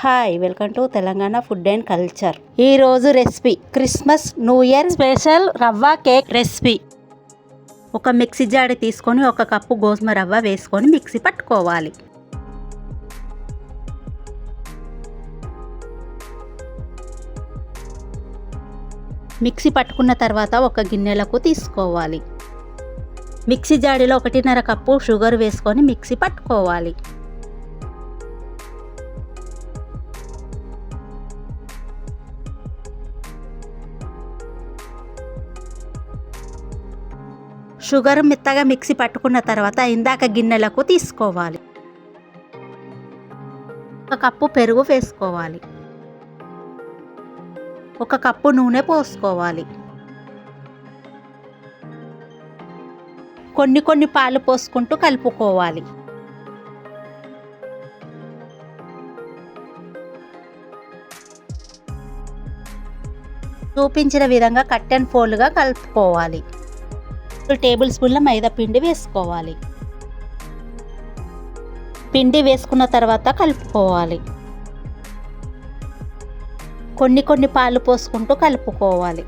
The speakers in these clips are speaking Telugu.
Hi, welcome to Telangana food and culture. ఈరోజు recipe Christmas new year special rava cake recipe. ఒక మిక్సీ జాడి తీసుకొని 1 కప్పు గోధుమ రవ్వ వేసుకొని మిక్సీ పట్టుకోవాలి. మిక్సీ పట్టుకున్న తర్వాత ఒక గిన్నెలకు తీసుకోవాలి. మిక్సీ జాడీలో 1.5 కప్పు షుగర్ వేసుకొని మిక్సీ పట్టుకోవాలి. షుగర్ మెత్తగా మిక్సీ పట్టుకున్న తర్వాత ఇందాక గిన్నెలకు తీసుకోవాలి. 1 కప్పు పెరుగు వేసుకోవాలి. 1 కప్పు నూనె పోసుకోవాలి. కొన్ని పాలు పోసుకుంటూ కలుపుకోవాలి. చూపించిన విధంగా కట్ అండ్ ఫోల్డ్గా కలుపుకోవాలి. 2 టేబుల్ స్పూన్ల మైదా పిండి వేసుకోవాలి. పిండి వేసుకున్న తర్వాత కలుపుకోవాలి. కొన్ని పాలు పోసుకుంటూ కలుపుకోవాలి.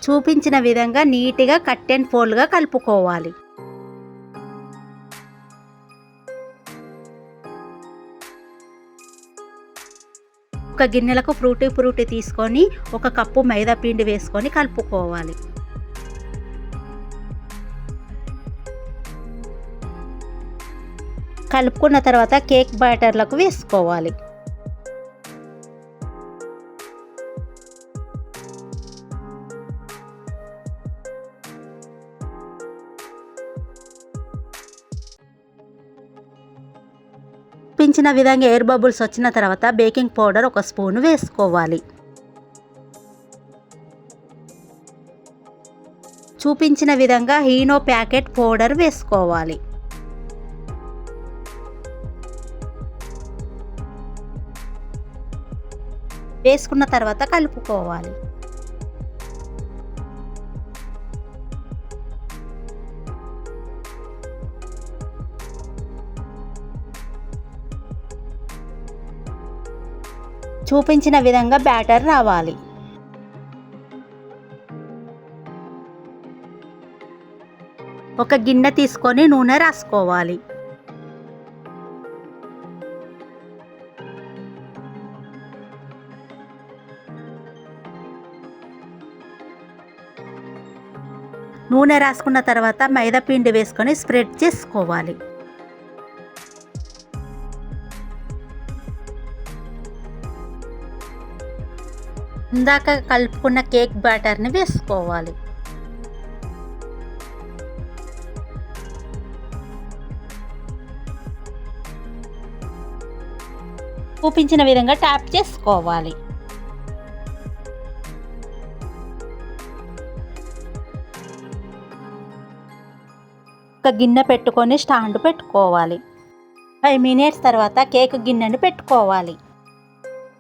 చూపించిన విధంగా నీట్గా కట్ అండ్ ఫోల్డ్గా కలుపుకోవాలి. ఒక గిన్నెలకు ఫ్రూటీ తీసుకొని 1 కప్పు మైదా పిండి వేసుకొని కలుపుకోవాలి. కలుపుకున్న తర్వాత కేక్ బ్యాటర్లకు వేసుకోవాలి. చూపించిన విధంగా ఎయిర్ బబుల్స్ వచ్చిన తర్వాత బేకింగ్ పౌడర్ 1 స్పూన్ వేసుకోవాలి. చూపించిన విధంగా ఈనో ప్యాకెట్ పౌడర్ వేసుకోవాలి. వేసుకున్న తర్వాత కలుపుకోవాలి. చూపించిన విధంగా బ్యాటర్ రావాలి. ఒక గిన్నె తీసుకొని నూనె రాసుకోవాలి. నూనె రాసుకున్న తర్వాత మైదా పిండి వేసుకొని స్ప్రెడ్ చేసుకోవాలి. ఇందాక కలుపుకున్న కేక్ బ్యాటర్ని వేసుకోవాలి. చూపించిన విధంగా ట్యాప్ చేసుకోవాలి. ఒక గిన్నె పెట్టుకొని స్టాండ్ పెట్టుకోవాలి. 5 మినిట్స్ తర్వాత కేక్ గిన్నెను పెట్టుకోవాలి.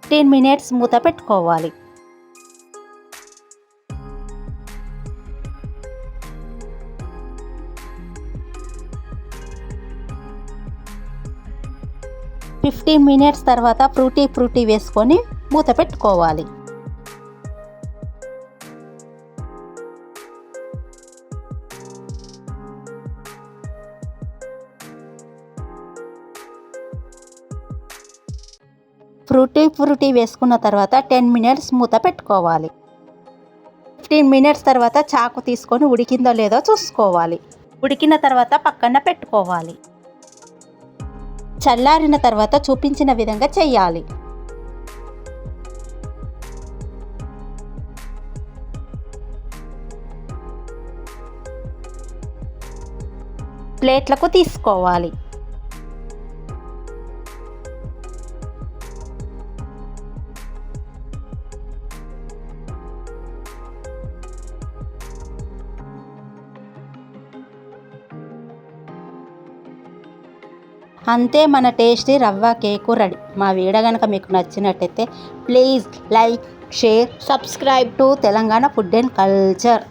10 మినిట్స్ మూత పెట్టుకోవాలి. $15 మినిట్స్ తర్వాత ఫ్రూటీ వేసుకొని మూత పెట్టుకోవాలి. ఫ్రూటీ వేసుకున్న తర్వాత 10 మినిట్స్ మూత పెట్టుకోవాలి. 15 మినిట్స్ తర్వాత చాకు తీసుకొని ఉడికిందో లేదో చూసుకోవాలి. ఉడికిన తర్వాత పక్కన పెట్టుకోవాలి. చల్లారిన తర్వాత చూపించిన విధంగా చేయాలి. ప్లేట్లకు తీసుకోవాలి. అంతే, మన టేస్టీ రవ్వ కేకు రెడీ. మా వీడియో కనుక మీకు నచ్చినట్టయితే please like, share, subscribe to Telangana food and culture.